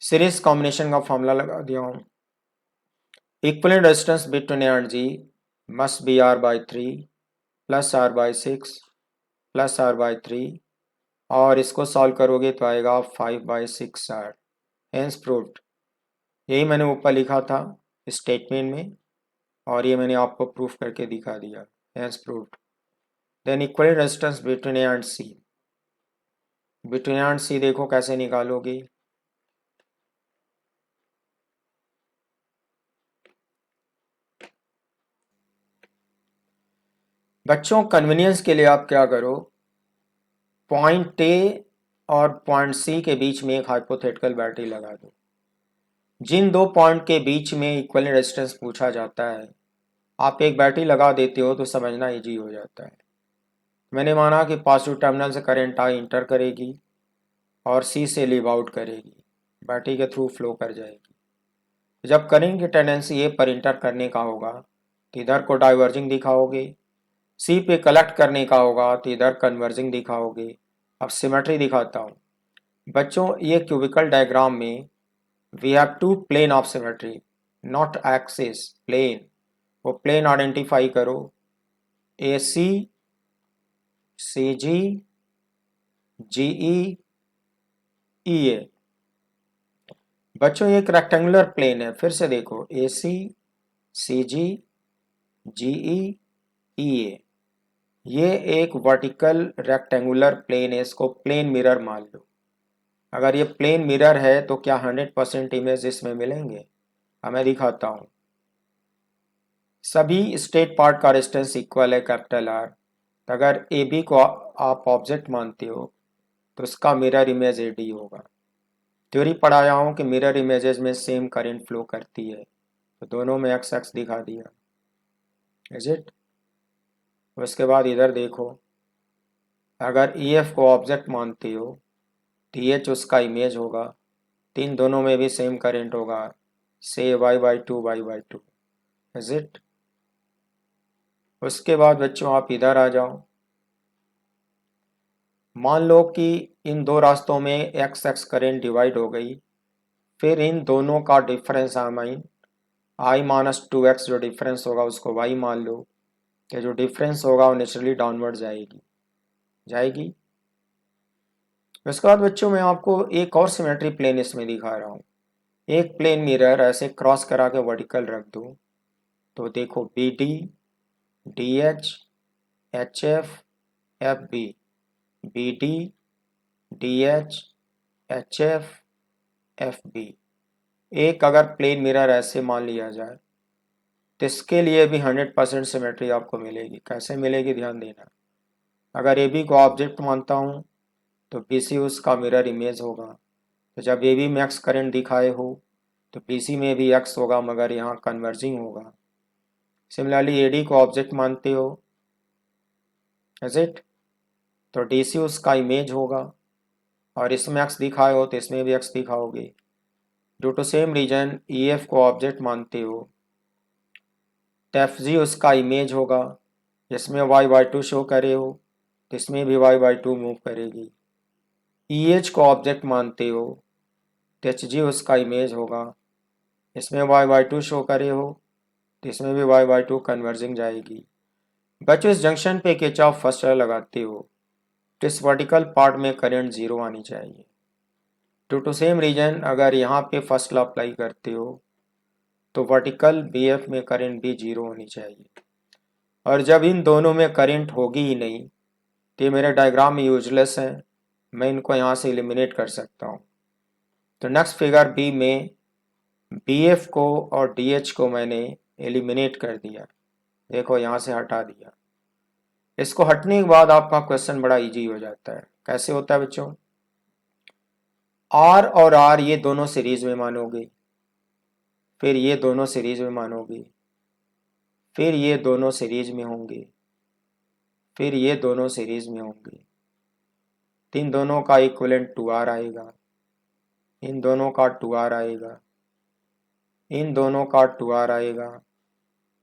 सीरीज कॉम्बिनेशन का फॉर्मूला लगा दिया हूँ। Equivalent resistance between A and G must be R/3 plus R/6 plus R/3, और इसको सॉल्व करोगे तो आएगा 5/6R। Hence proved. यही मैंने ऊपर लिखा था स्टेटमेंट में और ये मैंने आपको प्रूफ करके दिखा दिया। Hence proved. Then equivalent resistance between A and C, between A and C देखो कैसे निकालोगे। बच्चों कन्वीनियंस के लिए आप क्या करो, पॉइंट ए और पॉइंट सी के बीच में एक हाइपोथेटिकल बैटरी लगा दो। जिन दो पॉइंट के बीच में इक्विवेलेंट रेजिस्टेंस पूछा जाता है, आप एक बैटरी लगा देते हो तो समझना इजी हो जाता है। मैंने माना कि पॉजिटिव टर्मिनल से करंट आई इंटर करेगी और सी से लीव आउट करेगी, बैटरी के थ्रू फ्लो कर जाएगी। जब करंट की टेंडेंसी ए पर इंटर करने का होगा तो इधर को डाइवर्जिंग दिखाओगे, सी पे कलेक्ट करने का होगा तो इधर कन्वर्जिंग दिखाओगे। अब सिमेट्री दिखाता हूँ। बच्चों ये क्यूबिकल डायग्राम में we have two plane of symmetry, not axis, plane. वो प्लेन आइडेंटिफाई करो, ए सी, सी जी, जी ई, ई ए। बच्चों ये एक रेक्टेंगुलर प्लेन है, फिर से देखो ए सी, सी जी, जी ई, ई ए। ये एक वर्टिकल रेक्टेंगुलर प्लेन है, इसको प्लेन मिरर मान लो। अगर ये प्लेन मिरर है तो क्या 100% इमेज इसमें मिलेंगे? मैं दिखाता हूँ। सभी स्टेट पार्ट का रेजिस्टेंस इक्वल है कैपिटल आर। अगर ए बी को आप ऑब्जेक्ट मानते हो तो उसका मिरर इमेज ए डी होगा। थ्योरी पढ़ाया हूँ कि मिरर इमेजेस में सेम करंट फ्लो करती है, तो दोनों में एक्स एक्स दिखा दिया। Is it? उसके बाद इधर देखो, अगर ई एफ को ऑब्जेक्ट मानते हो टी एच उसका इमेज होगा, तीन दोनों में भी सेम करंट होगा, से y/2 इज इट? उसके बाद बच्चों आप इधर आ जाओ। मान लो कि इन दो रास्तों में एक्स एक्स करंट डिवाइड हो गई, फिर इन दोनों का डिफरेंस I-2x जो डिफरेंस होगा उसको y मान लो। कि जो डिफरेंस होगा वो नेचुरली डाउनवर्ड जाएगी। उसके बाद बच्चों मैं आपको एक और सिमेट्री प्लेन इसमें दिखा रहा हूँ। एक प्लेन मिरर ऐसे क्रॉस करा के वर्टिकल रख दूँ तो देखो B D, D H, H F, F B, B D, D H, H F, F B. एक अगर प्लेन मिरर ऐसे मान लिया जाए तो इसके लिए भी 100% सिमेट्री आपको मिलेगी। कैसे मिलेगी ध्यान देना। अगर ए बी को ऑब्जेक्ट मानता हूँ तो बी सी उसका मिरर इमेज होगा। तो जब ए बी में एक्स करंट दिखाए हो तो बी सी में भी एक्स होगा मगर यहाँ कन्वर्जिंग होगा। सिमिलरली ए डी को ऑब्जेक्ट मानते हो इज इट, तो डी सी उसका इमेज होगा और इसमें एक्स दिखाए हो तो इसमें भी एक्स दिखाओगे। Due to same reason E F को ऑब्जेक्ट मानते हो तो एफ जी उसका इमेज होगा। जिसमें वाई बाई टू शो करे हो तो इसमें भी वाई बाई टू मूव करेगी। ई एच को ऑब्जेक्ट मानते हो तो एच जी उसका इमेज होगा। इसमें वाई बाई टू शो करे हो तो इसमें भी वाई बाई टू कन्वर्जिंग जाएगी। बच्चों इस जंक्शन पे किरचॉफ फर्स्ट लॉ लगाते हो तो इस वर्टिकल पार्ट में करंट जीरो आनी चाहिए। ड्यू टू सेम रीजन अगर यहाँ पे फर्स्ट लॉ अप्लाई करते हो तो वर्टिकल बी एफ में करंट भी जीरो होनी चाहिए। और जब इन दोनों में करंट होगी ही नहीं तो ये मेरे डायग्राम में यूजलेस है, मैं इनको यहाँ से एलिमिनेट कर सकता हूँ। तो नेक्स्ट फिगर बी में बी एफ को और डी एच को मैंने एलिमिनेट कर दिया। देखो यहाँ से हटा दिया। इसको हटने के बाद आपका क्वेश्चन बड़ा इजी हो जाता है। कैसे होता है बच्चों, आर और आर ये दोनों सीरीज में मानोगे, फिर ये दोनों सीरीज में मानोगे, फिर ये दोनों सीरीज में होंगे, फिर ये दोनों सीरीज में होंगे। इन दोनों का इक्विवेलेंट 2R आएगा, इन दोनों का 2R आएगा, इन दोनों का 2R आएगा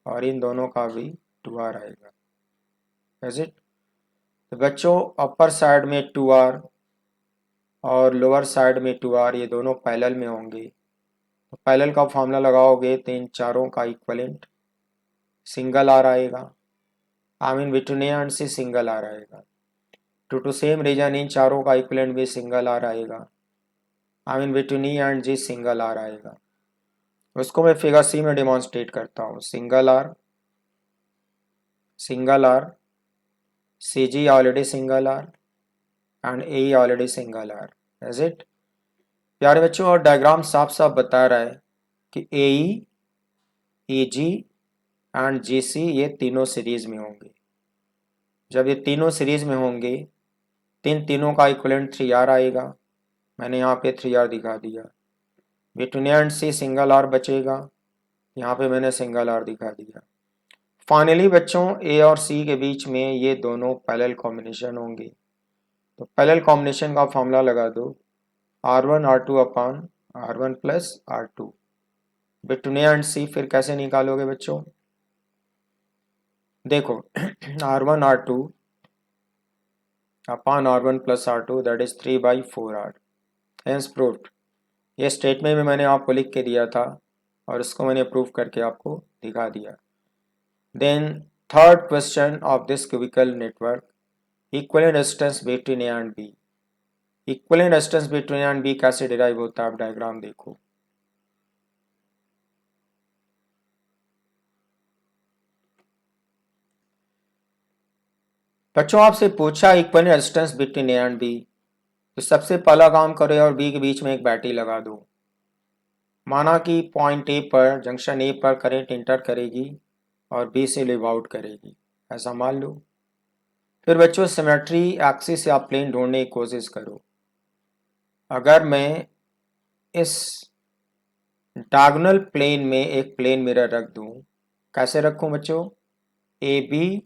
और इन दोनों का भी 2R आएगा। Is it. तो बच्चों अपर साइड में 2R और लोअर साइड में 2R ये दोनों पैरेलल में होंगे। तो पैरेलल का फॉर्मूला लगाओगे तो इन चारों का इक्विवेलेंट सिंगल आर आएगा। I mean between A and C single R आएगा। ड्यू टू सेम रीजन इन चारों का इक्विवेलेंट भी सिंगल आर आएगा। I mean between E and G single R आएगा। उसको मैं फिगर सी में डिमॉन्स्ट्रेट करता हूँ। Single R, single R, C G already single R and A already single R. Is it प्यारे बच्चों। और डायग्राम साफ साफ बता रहा है कि ए ई जी एंड जी सी ये तीनों सीरीज में होंगे। जब ये तीनों सीरीज में होंगे तीनों का इक्विवेलेंट 3R आएगा। मैंने यहाँ पे 3R दिखा दिया। Between A and C single R बचेगा, यहाँ पे मैंने सिंगल आर दिखा दिया। फाइनली बच्चों ए और सी के बीच में ये दोनों पैरेलल कॉम्बिनेशन होंगे। तो पैरेलल कॉम्बिनेशन का फॉर्मूला लगा दो R1 R2 upon R1 plus R2। Between A and C फिर कैसे निकालोगे बच्चों, देखो R1 R2 upon R1 plus R2 that is 3/4R। Hence proved. ये स्टेटमेंट में मैंने आपको लिख के दिया था और इसको मैंने प्रूव करके आपको दिखा दिया। Then third question of this cubical network, equivalent resistance between A and B. Equivalent resistance between A and B कैसे डिराइव होता है, आप डायग्राम देखो। बच्चों आपसे पूछा equivalent resistance between A and B, तो सबसे पहला काम करो और बी के बीच में एक बैटरी लगा दो। माना कि पॉइंट ए पर, जंक्शन ए पर करंट इंटर करेगी और बी से लिव आउट करेगी, ऐसा मान लो। फिर बच्चों सिमेट्री एक्सिस या प्लेन ढूंढने की कोशिश करो। अगर मैं इस डायगोनल प्लेन में एक प्लेन मिरर रख दूं, कैसे रखूं बच्चों, A B,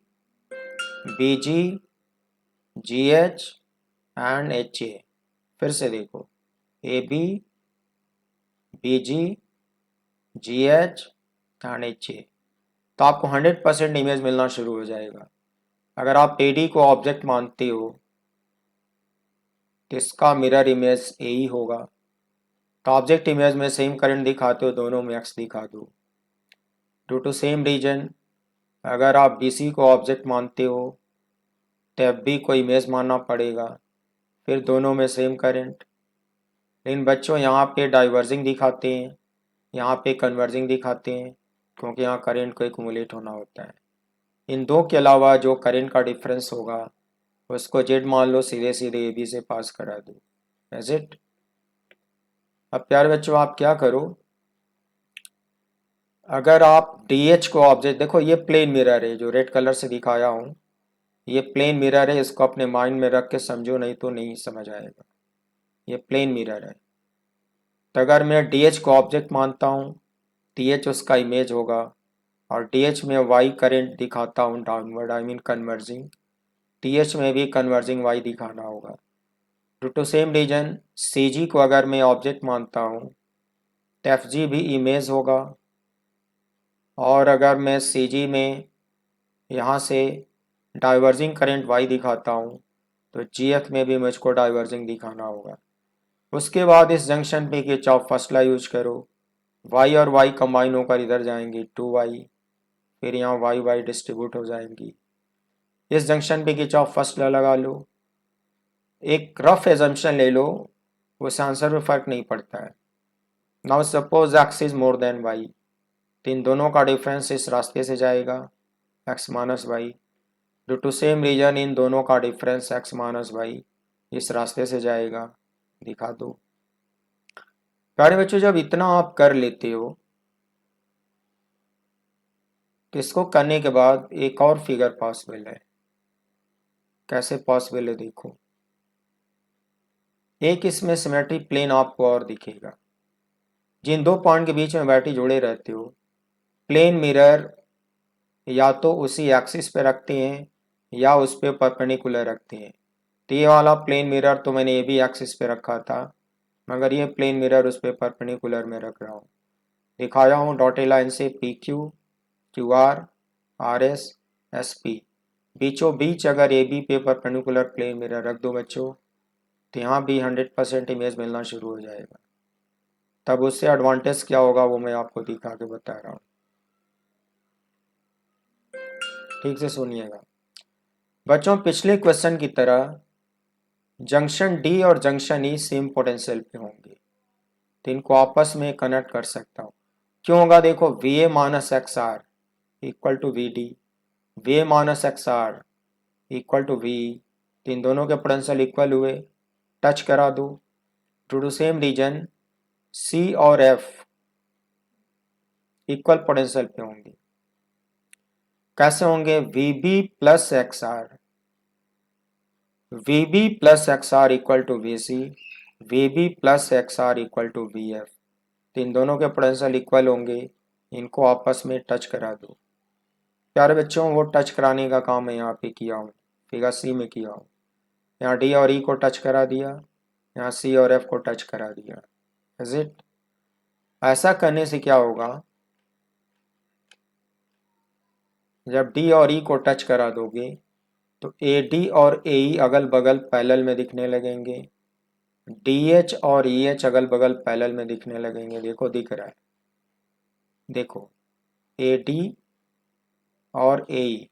B G, G H and H A. फिर से देखो A B, B G, G H and H A. तो आपको 100% इमेज मिलना शुरू हो जाएगा। अगर आप ए डी को ऑब्जेक्ट मानते हो तो इसका मिरर इमेज ए ही होगा। तो ऑब्जेक्ट इमेज में सेम करंट दिखाते हो, दोनों में एक्स दिखा दो। ड्यू टू सेम रीजन अगर आप BC को ऑब्जेक्ट मानते हो तो FB को इमेज मानना पड़ेगा, फिर दोनों में सेम करंट। लेकिन बच्चों यहाँ पे डाइवर्जिंग दिखाते हैं, यहाँ पे कन्वर्जिंग दिखाते हैं, क्योंकि यहाँ करंट को एक्यूमुलेट होना होता है। इन दो के अलावा जो करंट का डिफरेंस होगा उसको जेड मान लो, सीधे सीधे AB से पास करा दो, एज इट। अब प्यारे बच्चों आप क्या करो, अगर आप DH को ऑब्जेक्ट, देखो ये प्लेन मिरर है जो रेड कलर से दिखाया हूँ, ये प्लेन मिरर है, इसको अपने माइंड में रख के समझो, नहीं तो नहीं समझ आएगा। ये प्लेन मिरर है, तो अगर मैं DH को ऑब्जेक्ट मानता हूँ, TH उसका इमेज होगा, और DH में Y करंट दिखाता हूँ downward, I mean converging, TH में भी कन्वर्जिंग Y दिखाना होगा। Due to same reason CG को अगर मैं ऑब्जेक्ट मानता हूँ तो FG भी इमेज होगा, और अगर मैं CG में यहाँ से डाइवर्जिंग करंट Y दिखाता हूँ तो GF में भी मुझको डाइवर्जिंग दिखाना होगा। उसके बाद इस जंक्शन पे किरचॉफ फर्स्ट लॉ यूज करो, Y और Y कंबाइन होकर इधर जाएंगी 2Y, फिर यहाँ Y डिस्ट्रीब्यूट हो जाएंगी। इस जंक्शन पे किरचॉफ फर्स्ट लॉ लगा लो, एक रफ एजम्पशन ले लो, उससे आंसर में फ़र्क नहीं पड़ता है। Now suppose x is more than y, तो इन दोनों का डिफरेंस इस रास्ते से जाएगा x minus Y. Due to same reason इन दोनों का डिफरेंस x माइनस वाई इस रास्ते से जाएगा, दिखा दो। प्यारे बच्चों जब इतना आप कर लेते हो तो इसको करने के बाद एक और फिगर पॉसिबल है। कैसे पॉसिबल है देखो, एक इसमें सिमेट्री प्लेन आपको और दिखेगा, जिन दो पॉइंट के बीच में बैटरी जोड़े रहते हो, प्लेन मिरर या तो उसी एक्सिस पे रखते हैं या उस पे परपेंडिकुलर रखते हैं। तो ये वाला प्लेन मिरर तो मैंने ये भी एक्सिस पे रखा था, मगर ये प्लेन मिरर उस पे परपेंडिकुलर में रख रहा हूँ। दिखाया हूँ डॉटेड लाइन से PQ QR RS SP, बीचों बीच अगर AB पे परपेंडिकुलर प्लेन मिरर रख दो बच्चों तो यहाँ भी 100% इमेज मिलना शुरू हो जाएगा। तब उससे एडवांटेज क्या होगा वो मैं आपको दिखा के बता रहा हूँ, ठीक से सुनिएगा बच्चों। पिछले क्वेश्चन की तरह जंक्शन D और जंक्शन E सेम पोटेंशियल पे होंगे, तो इनको आपस में कनेक्ट कर सकता हूँ। क्यों होगा देखो, VA minus XR equal to VD, VA minus XR equal to VE, तो इन दोनों के पोटेंशियल इक्वल हुए, टच करा दो। Due to same reason C और F इक्वल पोटेंशियल पे होंगे। कैसे होंगे, VB plus XR, VB plus XR equal to VC, VB plus XR equal to VF, तो इन दोनों के पोटेंशियल इक्वल होंगे, इनको आपस में टच करा दो। प्यारे बच्चों वो टच कराने का काम मैं यहाँ पे किया हूँ, फिगर C में किया हूँ। यहाँ D और E को टच करा दिया, यहाँ C और F को टच करा दिया, इज इट। ऐसा करने से क्या होगा, जब D और E को टच करा दोगे तो AD और AE अगल बगल पैरेलल में दिखने लगेंगे, DH और EH अगल बगल पैरेलल में दिखने लगेंगे। देखो दिख रहा है, देखो AD और AE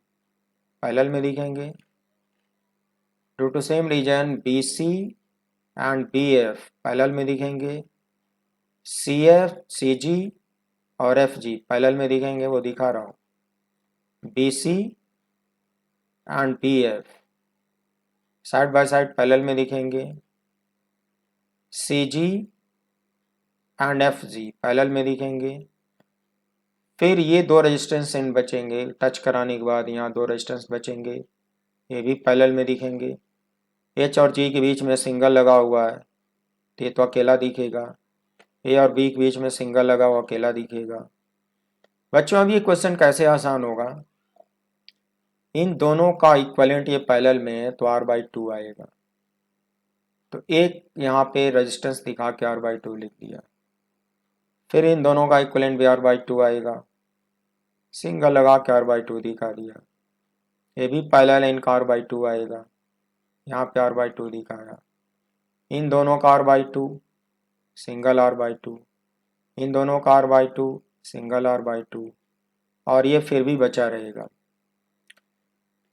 पैरेलल में दिखेंगे। Due to same reason BC and BF parallel में दिखेंगे, CF CG और FG पैरेलल में दिखेंगे, वो दिखा रहा हूँ। BC and BF side by side parallel में दिखेंगे, CG एंड FG पैरेलल में दिखेंगे। फिर ये दो रेजिस्टेंस इन बचेंगे, टच कराने के बाद यहाँ दो रेजिस्टेंस बचेंगे, ये भी पैरेलल में दिखेंगे। H और G के बीच में सिंगल लगा हुआ है तो ये तो अकेला दिखेगा, A और B के बीच में सिंगल लगा हुआ अकेला दिखेगा। बच्चों अब ये क्वेश्चन कैसे आसान होगा, इन दोनों का इक्विवेलेंट ये पैरेलल में है तो R/2 आएगा, तो एक यहाँ पे रेजिस्टेंस दिखा के R/2 लिख दिया। फिर इन दोनों का इक्विवेलेंट भी R/2 आएगा, सिंगल लगा के R/2 दिखा दिया। ये भी पैरेलल है, इनका R/2 आएगा, यहाँ पे R/2 दिखाया। इन दोनों का R/2 सिंगल R/2, इन दोनों का R/2 सिंगल R/2, और ये फिर भी बचा रहेगा।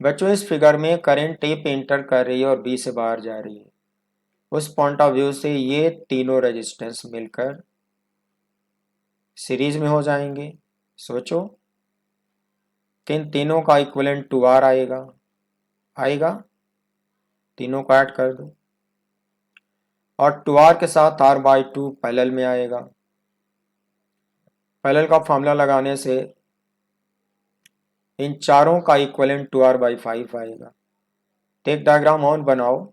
बच्चों इस फिगर में करंट ए पे इंटर कर रही है और बी से बाहर जा रही है। उस पॉइंट ऑफ व्यू से ये तीनों रेजिस्टेंस मिलकर सीरीज में हो जाएंगे। सोचो कि इन तीनों का इक्विवेलेंट 2R आएगा, तीनों को ऐड कर दो और 2R के साथ R/2 पैरेलल में आएगा। पैरेलल का फॉर्मूला लगाने से इन चारों का इक्विवेलेंट 2R/5 आएगा। तो एक डायग्राम और बनाओ।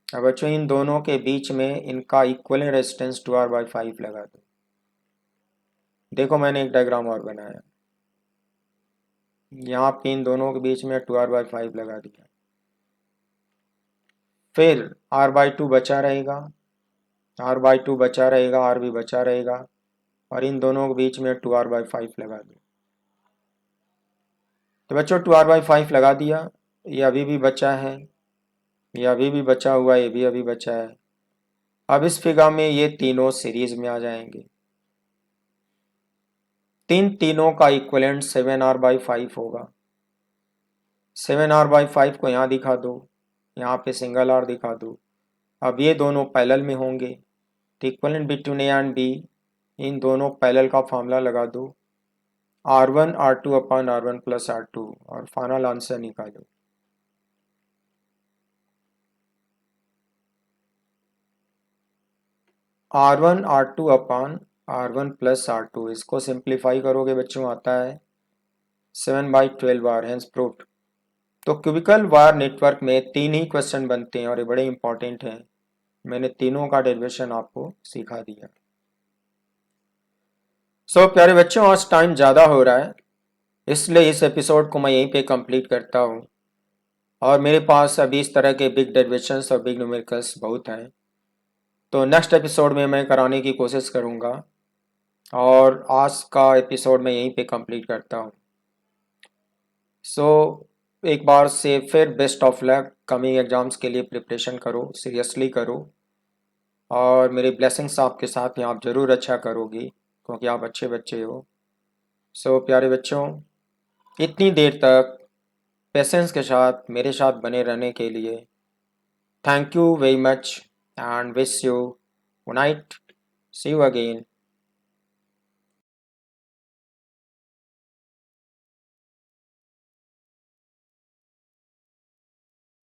अब बच्चों इन दोनों के बीच में इनका इक्विवेलेंट रेजिस्टेंस 2R/5 लगा दो। देखो मैंने एक डायग्राम और बनाया, यहाँ पे इन दोनों के बीच में 2R/5 लगा दिया। फिर R/2 बचा रहेगा, R/2 बचा रहेगा, R भी बचा रहेगा और इन दोनों के बीच में 2R/5 लगा दो। तो बच्चों 2R/5 लगा दिया, ये अभी भी बचा है, ये अभी भी बचा हुआ है, ये भी अभी बचा है। अब इस फिगर में ये तीनों सीरीज में आ जाएंगे। तीनों का इक्विवेलेंट 7R/5 होगा। 7R/5 को यहाँ दिखा दो, यहाँ पे सिंगल R दिखा दो। अब ये दोनों पैरेलल में होंगे तो equivalent between A and B, इन दोनों पैरेलल का फॉर्मूला लगा दो, R1 R2 upon R1 plus R2 और फाइनल आंसर निकालो। R1 R2 upon R1 plus R2, इसको सिंप्लीफाई करोगे बच्चों आता है 7/12R, हेंस प्रूव्ड। तो क्यूबिकल वायर नेटवर्क में 3 ही क्वेश्चन बनते हैं और ये बड़े इंपॉर्टेंट हैं। मैंने तीनों का डेरिवेशन आपको सिखा दिया। प्यारे बच्चों आज टाइम ज़्यादा हो रहा है, इसलिए इस एपिसोड को मैं यहीं पे कंप्लीट करता हूँ। और मेरे पास अभी इस तरह के बिग डेरिवेशंस और बिग न्यूमेरिकल्स बहुत हैं, तो नेक्स्ट एपिसोड में मैं कराने की कोशिश करूँगा। और आज का एपिसोड मैं यहीं पे कंप्लीट करता हूँ। एक बार से फिर best of luck, coming exams के लिए प्रिपरेशन करो, सीरियसली करो और मेरी ब्लेसिंग्स आपके साथ हैं, आप ज़रूर अच्छा करोगी क्योंकि आप अच्छे बच्चे हो। प्यारे बच्चों, इतनी देर तक पेशेंस के साथ मेरे साथ बने रहने के लिए thank you very much and wish you good night, see you again.